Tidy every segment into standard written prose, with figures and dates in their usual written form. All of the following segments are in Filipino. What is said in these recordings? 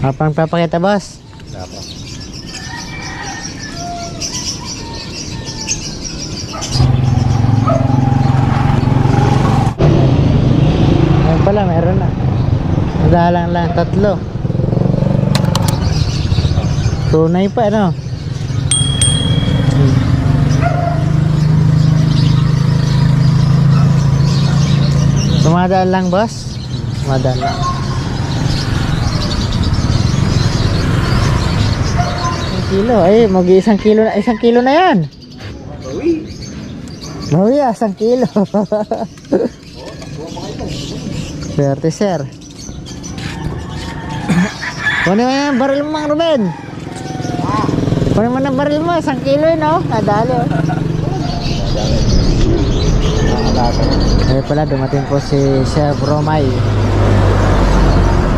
Apang papakita, boss? Dapat. Ayun pala, meron na. Madalang lang, 3. Tunay pa, ano? Tumadaan lang, boss? Tumadaan lang. 1 kilo, ay, mag-1 kilo na, 1 kilo na yan. Uy! Bawi, 1 kilo. Swerte, sir. Kunin mo yung baril mo, Mang Ruben. Kunin mo ng baril mo, 1 kilo yun, no? Nadali, oh. Ay pala, dumating po si Chef Romay.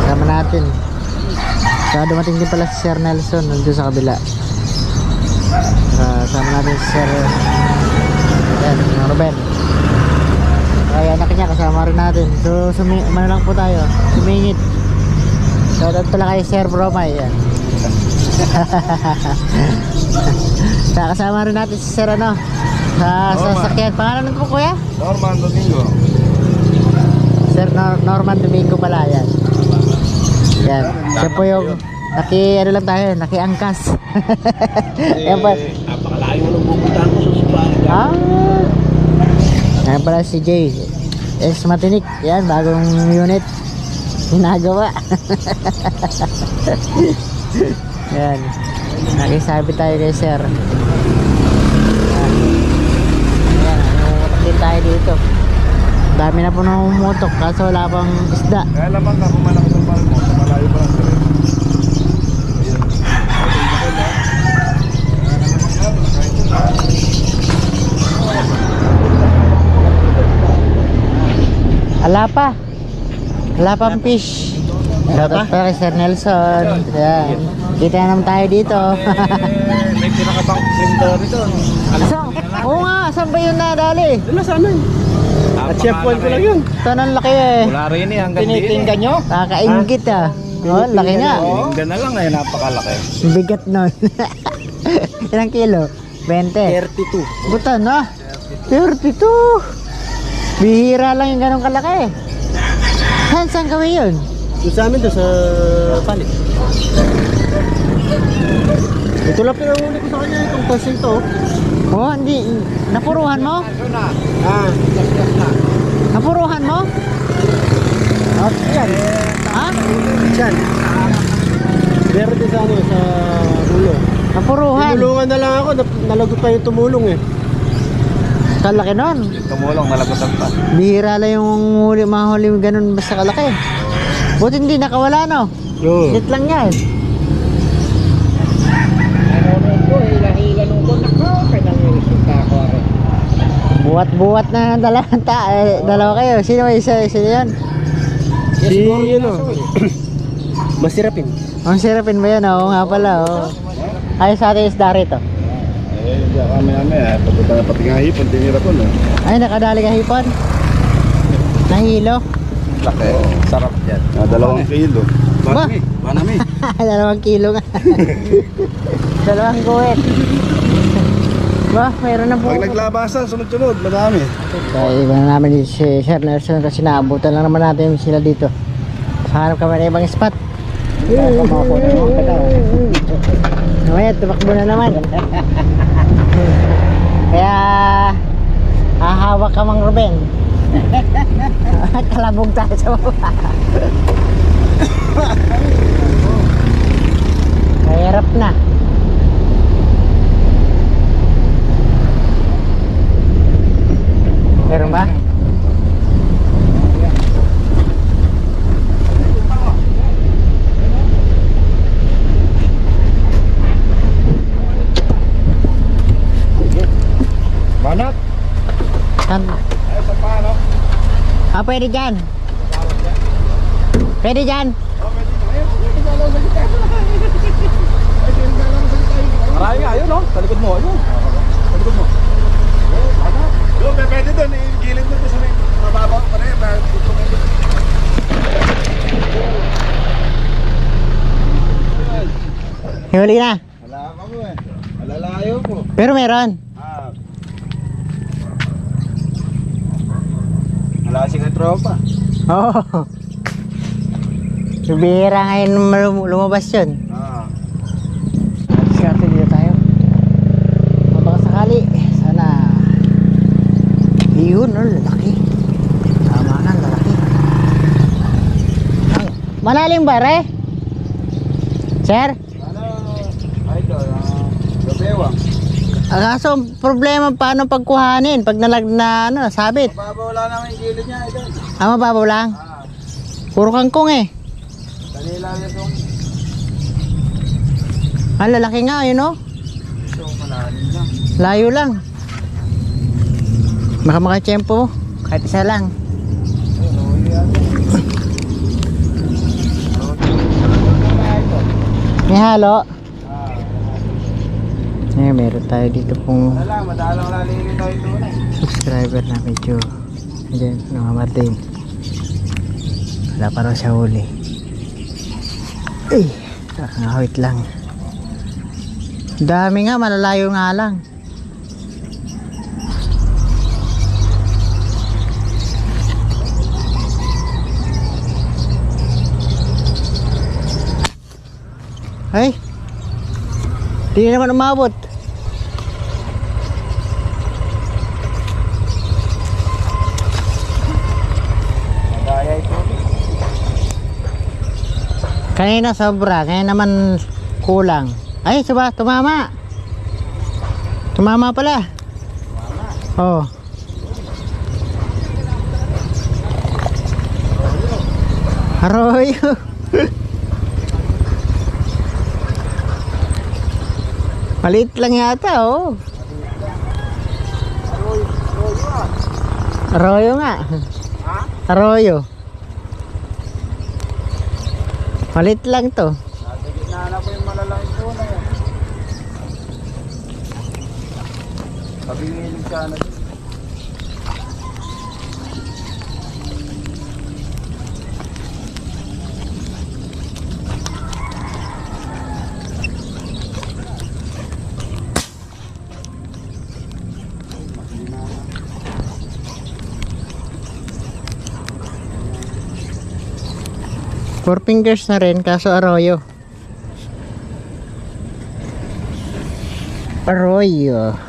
Sama natin. Saka dumating din pala si Sir Nelson nandun sa kabila. Sama natin si Sir Ruben. Ay, anak niya kasama rin natin. So, ano lang po tayo, sumingit. Shoutout pala kay Sir Romay. Yan. Saka kasama rin natin si Sir ano, sa sasakyan. Pangalan nito po, kuya? Norman Domingo. Sir Norman Domingo pala, yan. Yan. Siya po yung ano lang tayo, nakiangkas. Yan pa. Napakalayo ng pupuntahan ko sa Subaru. Yan pala si Jay. Matinik. Yan, bagong unit. Ginagawa. Yan. Nakisabi tayo kay Sir. Din tayo dito. Dami na po nang umutok kaso wala pang isda. Kaya lamang ka pumalaki ng pal mo, malayo pa lang sila. Wala pang fish. Dapat para kay Sir Nelson. Yan. Kita naman tayo dito. May pinakabang window rito. Oo nga, saan ba yun nadali? Wala sana yun. At chef point ko lang yun. Tanang laki eh. Wala rin eh, hanggang dito. Tinitinggan nyo? Nakakaingit ah. Oh, laki nga. Tingnan na lang eh, napakalaki. Bigat nun. Ilang kilo? 20. 32. Buta na. 32. Bihira lang yung ganong kalaki. Saan gawin yun? Doon sa amin, doon sa palit. Ito lang pinahuli ko sa kanya, itong tasing to. Oh, hindi. Napuruhan mo? Napuruhan mo? Oh, yan. Ha? Diyan. Meron din sa ano, sa ulo. Napuruhan. Tinulungan na lang ako, nalagot pa yung tumulong eh. Kalaki nun. Tumulong, malagotan pa. Bihira lang yung mahuli ganun basta kalaki. Buti hindi nakawala, no? Oo. Hit lang yan. Buwat-buwat na dalawa kayo. Sino yun? Si ano, masirapin. Ang sirapin ba yan? Oo nga pala. Oh. Ayos sa atin isda rito. Hindi kami. Pagpunta na pati nga hipon, tinira ko no. Ay, nakadali ka hipon? Nahilo? Laki. Sarap yan. 2 kilo. Ba? Banami. 2 kilo nga. 2 guwit. Ba, mayroon na po. Pag naglabasan, sunod-sunod, madami. So, iba na namin si Sir Nelson kasi naabutan lang naman natin sila dito. Hanap kami na ibang spot. Mamaya, tumakbo na naman. Kaya, hahawak ka, Mang Ruben. Kalabog tayo sa baba. Mahirap na. Meron ba? Banat. Saan? Ay, sa paano? Pwede dyan. Pwede dyan. Marami nga, ayun no? Sa likod mo, ayun. Sa likod mo. Doon, pwede doon. Gilid mo doon sa may mababa pa rin. Huli na. Wala ka mo eh. Malalayo po. Pero meron. Ah. Wala si tropa. Oo. Oh. Bihira ngayon lumabas yun. Ah. Diskarte dito tayo. Baka sakali. Sana. Yun, oh, lalaki. Tama ka, lalaki. Malalim ba, re? Sir? Ano? Idol. Gabewang. Kaso, problema paano pagkuhanin? Pag na ano, sabit. Mababaw lang naman yung gilid niya, idol. Mababaw lang. Ah. Puro kangkong eh. Kanila yung Ang lalaki nga, yun oh. ito, malalim lang. Layo lang. Baka makachempo mo. Kahit isa lang. May halo. Meron tayo dito pong Wala, madalang lalingin tayo doon eh. subscriber na medyo andyan, namamating. Wala pa raw siya huli. Ay, nakangawit lang. Dami nga, malalayo nga lang. Ay, di naman umabot. Magaya ito. Kanina sobra, ngayon naman kulang. Ay, suba, tumama. Tumama pala. Oh. Arroyo. Maliit lang yata, oh. Arroyo nga. Ha? Arroyo. Maliit lang to. Nasa gitna na po yung malalaking tuna yan. Pabingilin siya na din. Four fingers na rin, kaso arroyo. Arroyo.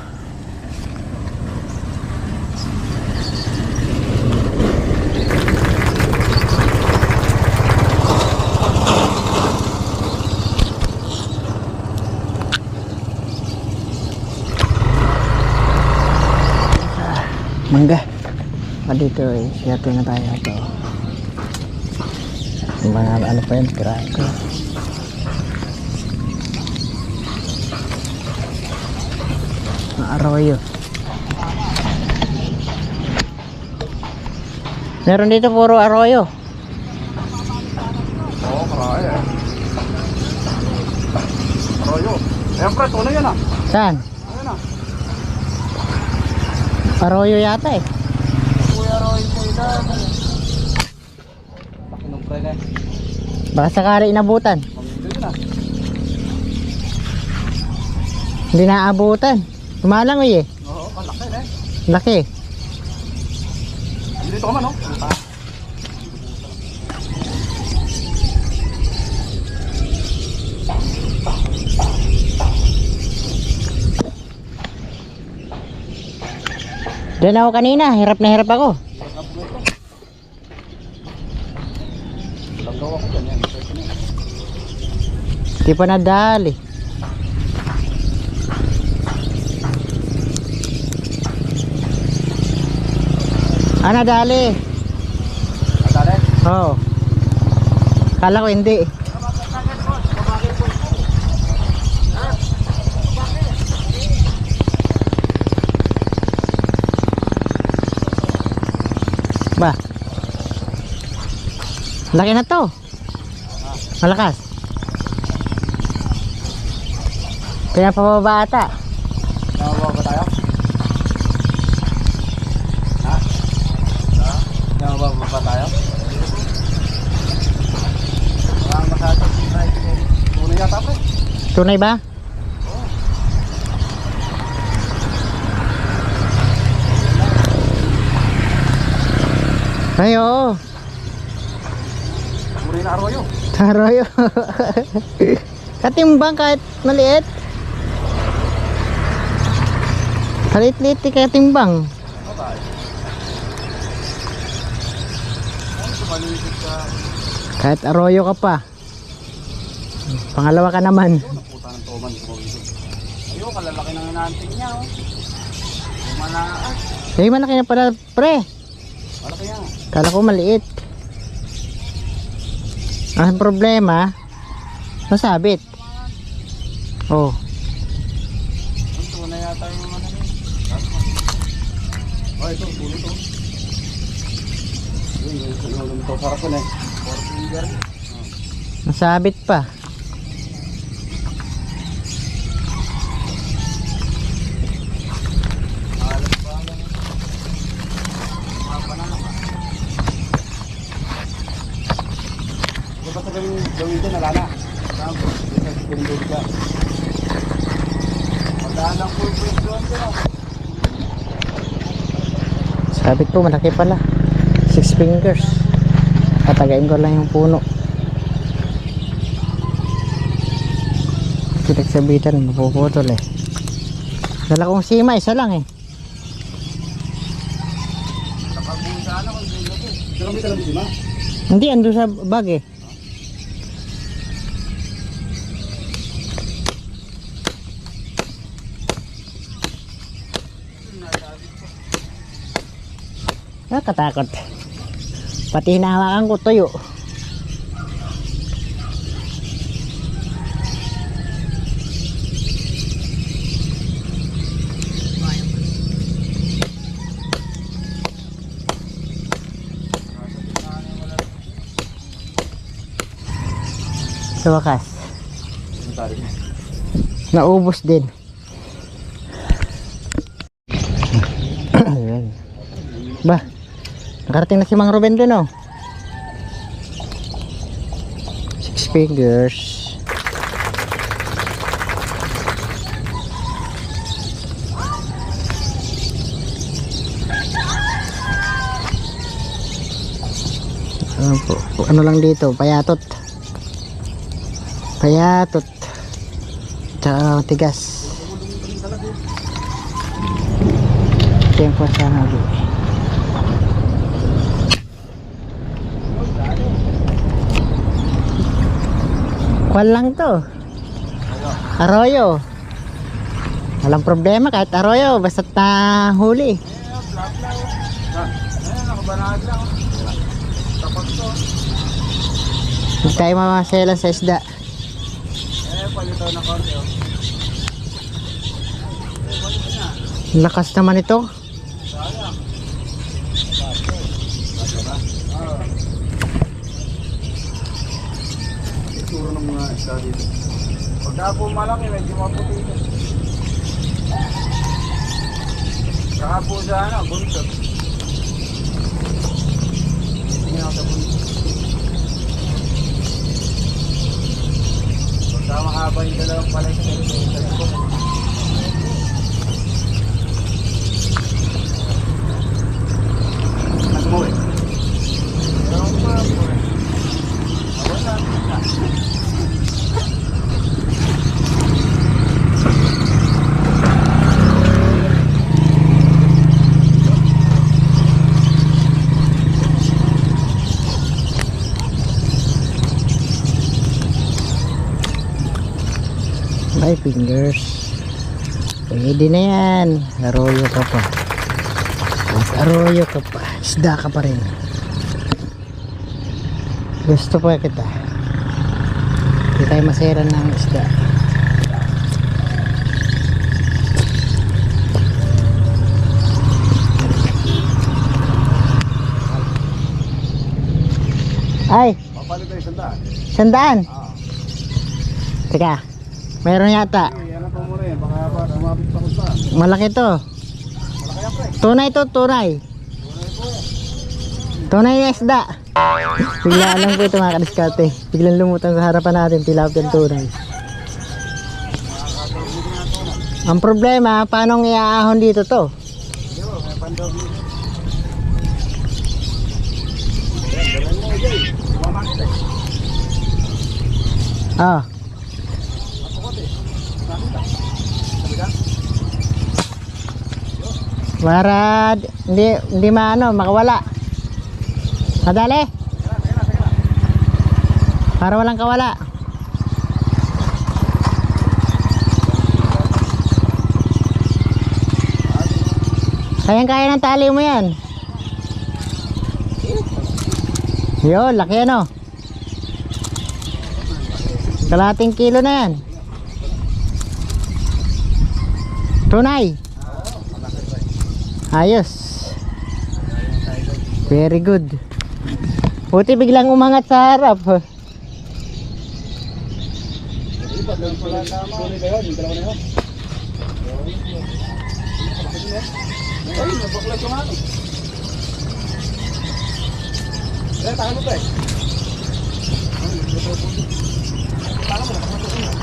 Mangga. Dito eh, siyate na tayo ito. Mga ano pa yun, pirako. Mga arroyo. Meron dito puro arroyo. Oo, marami eh. Arroyo. Ayan pre, tuna yan ah. Saan? Ayan ah. Arroyo yata eh. Kuya Roy, kailan. Laki ng pre na eh. Baka sakali inabutan. Pamilyo yun ah. Hindi naabutan. Tumalangoy eh. Oo, malaki eh. Laki. Dito ka man oh. Diyan ako kanina, hirap na hirap ako. Langgaw ako dyan yan. Di pa nadali. Nadali. Atale? Oo. Kala ko hindi. Ba? Laki na to. Malakas. Kaya pababa ata. Nawawa ba tayo? Ha? Ha? Nawawa ba tayo? Parang masyadong tunay yata pre. Tunay ba? Ay, oo. Uri na arroyo. Arroyo. Katimbang kahit maliit. Kalit-lit katimbang. Kahit arroyo ka pa. Pangalawa ka naman. Puta ng toman. Ayun, kalalaki ng inaanting niya. Oh. Lumalakas. Eh, malaki na pala, pre. Malaki yan. Kala ko maliit. Ang problema, nasabit. Oh. Ito na yata yung ano niya. Oh, ito, tulo to. Yung to para ko na. Nasabit pa. Basta gawin ko, nalala. Tapos, pinindog ka. Magdaan lang po yung doon ko. Sabit po, malaki pala. 6 fingers. Patagain ko lang yung puno. Pinagsabitan, mapuputol eh. Dala kong sima, isa lang eh. Nakabusana ko, hindi ko. Pero may talabi sima? Hindi, ando sa bag eh. Nakatakot. Pati hinahawakan ko tuyo. Sa wakas, naubos din. Ayan. Ba, nakarating na si Mang Ruben dun, oh. 6 fingers. Ano lang dito, payatot. Payatot. Tsaka tigas. Tempo sa nabi. Kuwan lang to. Arroyo. Walang problema kahit arroyo. Basta't na huli. Nakabanahag lang. Tapos to. Hindi tayo mamasela sa isda. Palitaw na konti, oh. Lakas naman ito. Sayang. Ituro ng mga isda dito. Pagka po malaki, medyo maputi ito. Saka po sa ano, buntot. Tingnan ako sa buntot. Pagka mahaba yung dalawang palay sa likod. Nagmuwi. Dalawang pa po eh. Wala. Bye fingers. Pwede na yan. Arroyo ka pa. Arroyo ka pa. Isda ka pa rin. Gusto pa kita. Hindi tayo masera ng isda. Ay! Papalit tayo sandaan. Sandaan! Teka. Meron yata. Yan ang pamura yan. Baka umabit pa kung saan. Malaki to. Malaki yan, pre. Tunay to, tunay. Tunay na isda. Biglaan lang po ito mga kadiskate. Biglang lumutang sa harapan natin. Tilapia tunay. Ang problema, paano iaahon dito to? Ah. Para hindi maano, makawala. Madali. Para walang kawala. Kayang-kaya ng tali mo yan. Yun, laki ano. Kalating kilo na yan. Tunay. Ayos. Very good. Buti biglang umangat sa harap.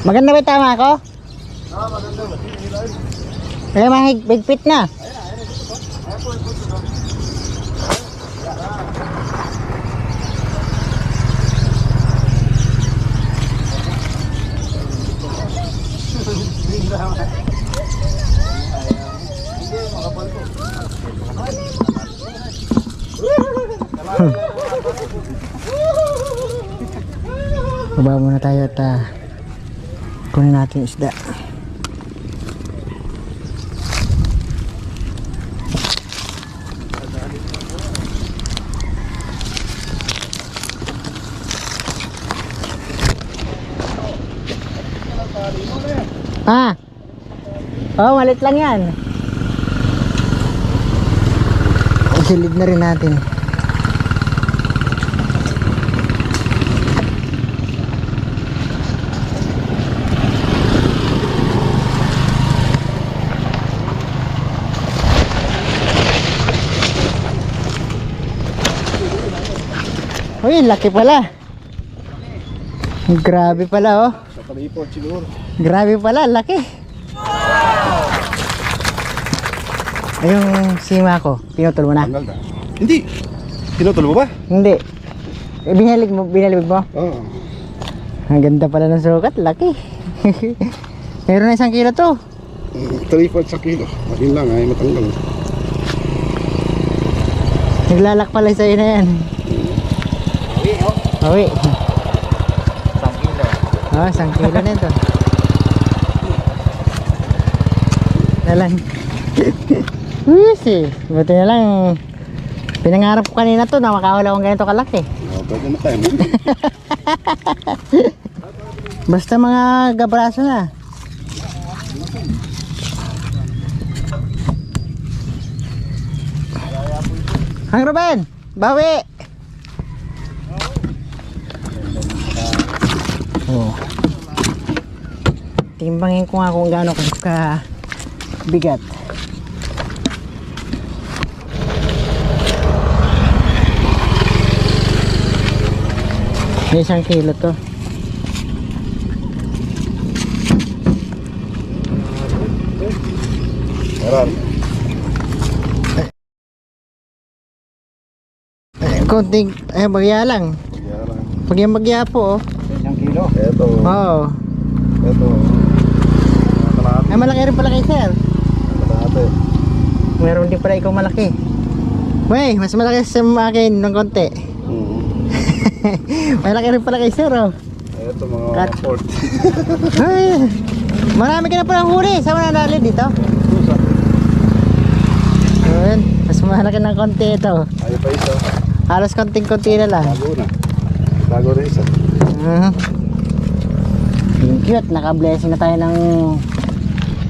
Maganda ba tama ako? Kaya mahigpit na. Baba muna tayo at kunin natin yung isda. Ah, oh, malit lang yan. Silid na rin natin. Uy, laki pala. Grabe pala oh. Sa palipot siguro. Grabe pala, laki. Ay, yung sima ko, pinutol mo na? Tanggal na. Hindi. Pinutol mo ba? Hindi. Binalig mo? Oo. Ang ganda pala ng sukat, laki. Meron na 1 kilo to. 3/4 sa kilo. Yun lang ay matanggal. Naglalak pala sa'yo na yan. Awi. 1 kilo. Oh, 1 kilo na ito. Nalang. Uy, buti na lang. Pinangarap ko kanina to na makahula akong ganito kalaki. Pwede na tayo. Basta mga gabraso na. Hang Ruben, bawi. Oh. Timbangin ko nga kung gaano ka bigat. May 1 kilo to. Meron. Konting, bagya lang. Bagya po oh. 1 kilo. Ito. Oo. Ito. Kalahati. Ay, malaki rin pala kay sir. Kalahati. Meron din pala ikaw malaki. Wey, mas malaki sa akin ng konti. Malaki rin pala kay sir oh. Ito mga port. Ay, marami ka na pala huli. Saan mo nalali dito? Ayun, mas malaki ng konti ito. Ayaw pa isa. Halos konting-konti na lang. Bago na. Bago na isa. Thank you at naka-blessing na tayo ng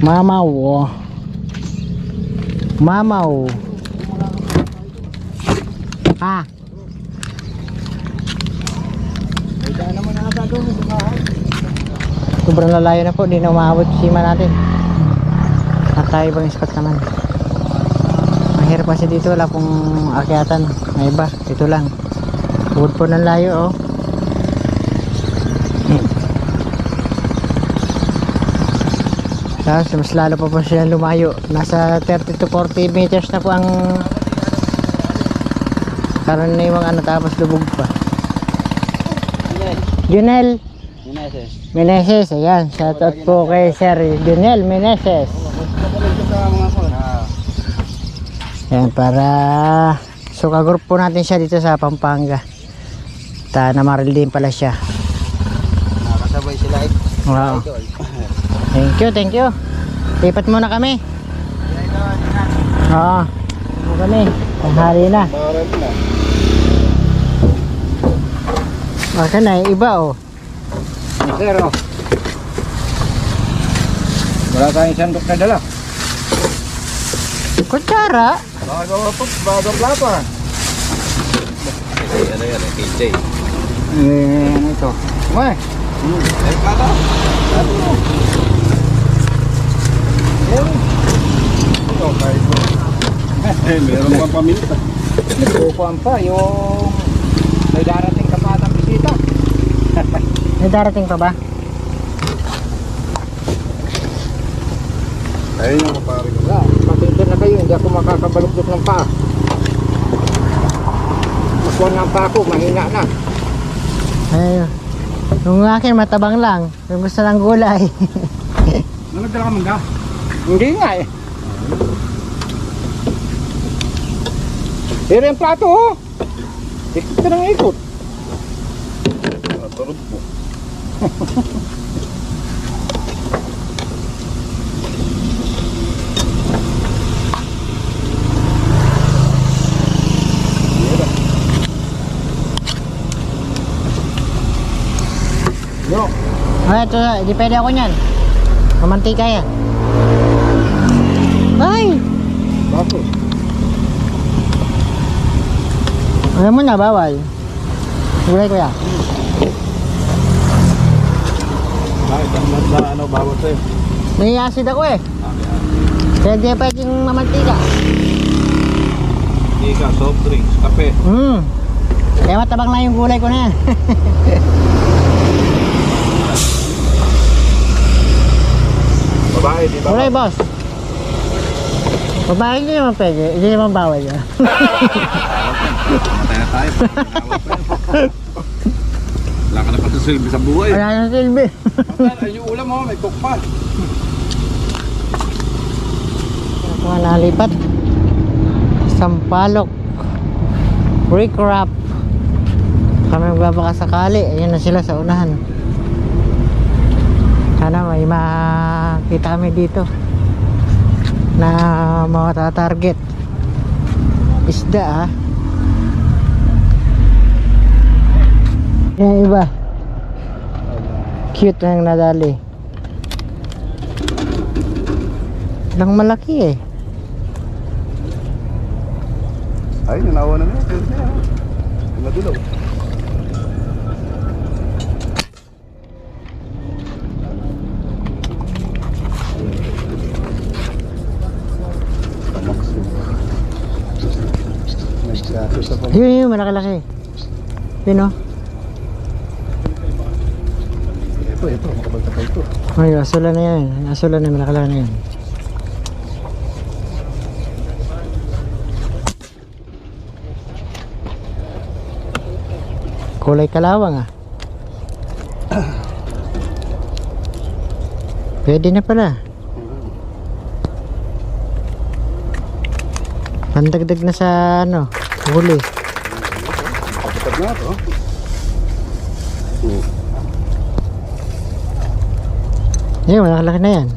mamaw oh. Mamaw. Ah. Sobrang lalayo na po, di na umaabot sima natin. At tayo ibang spot naman. Mahirap kasi dito, wala pong akyatan. May iba, dito lang. Bukod po ng layo oh. Tapos mas lalo pa po sila lumayo. Nasa 30 to 40 meters na po ang karaniwang ano, tapos lubog pa. Junel Meneses, ayan, shoutout po kay Sir Junel Meneses. Ayan, para so kagroup po natin siya dito sa Pampanga. Namaril din pala siya. Nakasabay sila eh. Wow. Thank you. Lipat muna kami. Oo. Kami. Tanghali na. Baka na, iba oh. Sir, oh. Wala tayong sandok na dala. Kutsara. Bago plapa. Ano yan, KJ. Ano ito? May. Ay, kata. Ito, kahit mo. Meron pang paminta. Nagpupuan pa yung may darating kapatang bisita. May darating pa ba? Ayun yung kapari ko. Wala, pasensya na kayo, hindi ako makakabaluktot ng paa. Maswan ng paa ko, mahina na. Ayun. Yung akin matabang lang. Yung gusto ng gulay. Nagdala ka mangga? Hindi nga eh. Pero yung plato oh. Ikot ka ng ikot. Turod po. Yo. Ay, ito, di pwede ako niyan. Mamantika yan. Ay! Bakit? Alam mo na, bawal. Gulay ko yan. Bakit? Ano bawat sa'yo? May acid ako eh. Kaya di pwedeng mamantika. Ika, soft drinks, kape. Kaya matabang lang yung gulay ko na yan. Babae, di ba? Gulay, boss. Babae hindi naman pwede. Hindi naman bawal yan. Matay na tayo. Wala ka na pa sa silbi sa buhay. Wala nang silbi. Ay, yung ulam mo, may cook pa. Mga nalipat. Sampalok. Brick wrap. Kami magbabaka sakali. Ayan na sila sa unahan. Sana may makita kami dito na matatarget isda ah. Yan iba cute na yung nadali lang malaki eh. Ay, nanawa na nga. Nagulaw. Yun, malaki-laki. Yun o. Ito, makabalta pa ito. Ay, asulan na yan. Asulan na, malaki-laki na yan. Kulay kalawang ah. Pwede na pala. Pandagdag na sa ano, huli. Kapatid na ito. Yan, malaki na yan.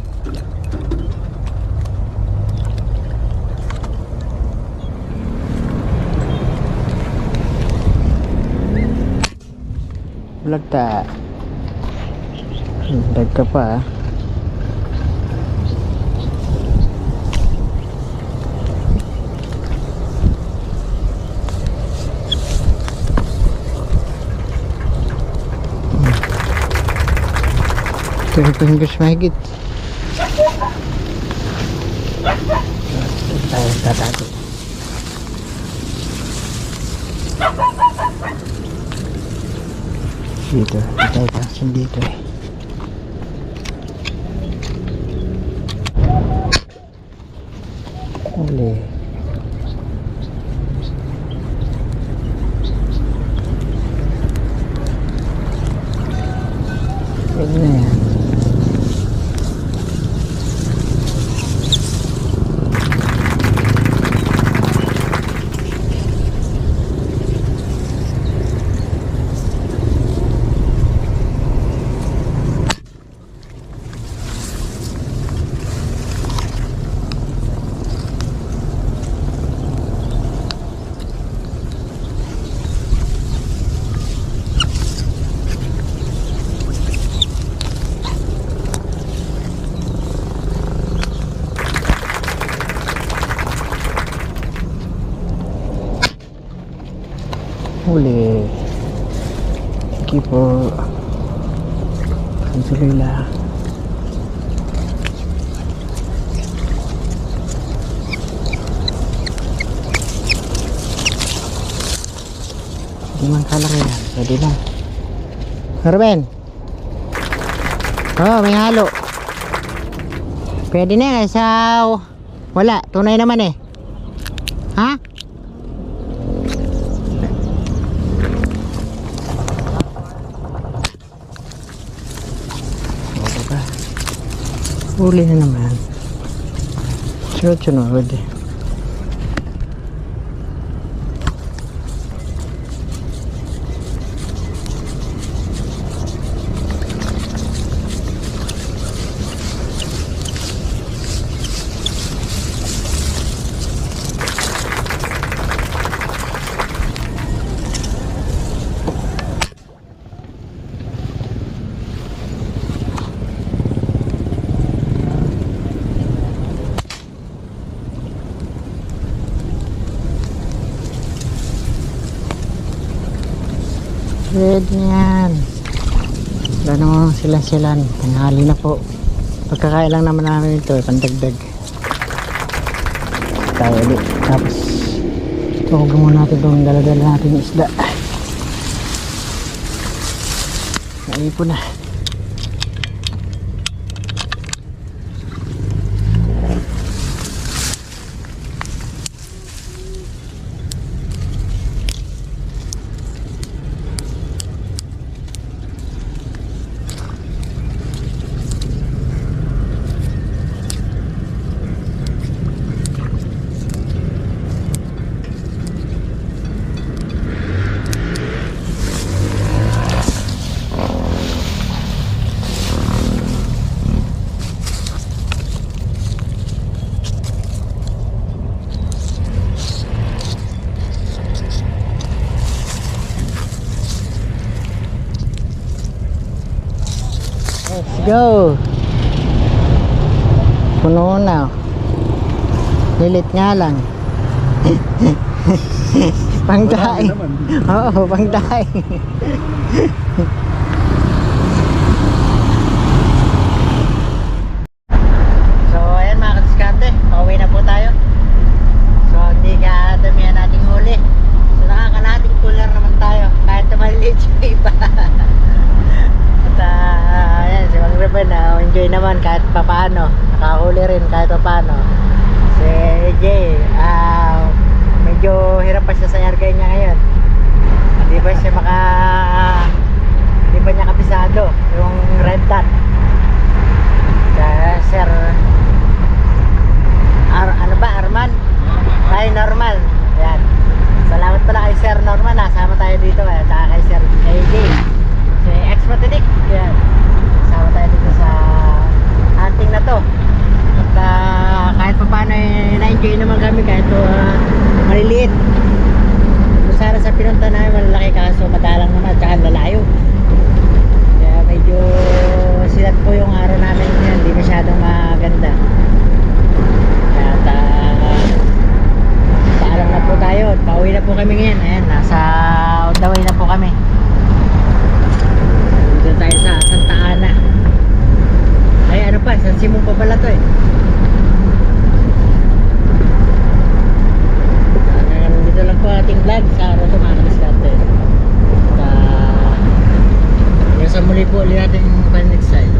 Bulagta. Dag ka pa ah. Fingers mahigit. Tayo tatago. Dito, tayo kasi dito eh. Huli. Pwede na yan. Huli. Thank you po. Alhamdulillah. Hindi man kalaki yan. Pwede na. Ruben. Oh, may halo. Pwede na yan. Wala. Tunay naman eh. Ha? Huli na naman. Sunod-sunod. Pwede yan. Wala naman silan. Tanghali na po. Pagkakain lang naman namin ito. Pandagdag. Tayo ulit. Tapos tuwag muna natin itong daladala natin yung isda. Naipon na. Let's go. Puno na. Lilit nga lang. Pangdaing. Oo, pangdaing. So ayan mga kadiskarte, pauwi na po tayo. So hindi ka damihan nating huli. So nakakalating cooler naman tayo. Kahit na maliliit yung iba. Ayan, si Mang Ruben enjoy naman kahit papaano, nakahuli rin kahit papaano. Si AJ medyo hirap pa siya sa yargay niya ngayon. Hindi pa niya kabisado yung red dot. Kaya Sir Arman? Ay, Norman. Ayan, salamat pala kay Sir Norman, nasama tayo dito at kay Sir AJ, si ex-matinik. Yan, sama tayo dito sa hunting na to. At kahit pa paano na-enjoy naman kami kahit maliliit. Sana sa pinunta namin malalaki, kaso madalang naman at saka lalayo. Kaya medyo silat po yung araw namin ngayon, hindi masyadong maganda. Kaya paalam na po tayo, pauwi na po kami ngayon. Ayan, nasa on the way na po kami. Dito tayo sa Santa Ana. Ay ano pa, San Simon pa pala to eh. Dito lang po ating vlog sa araw to mga kadiskarte. Hanggang sa muli po ulit ating next time.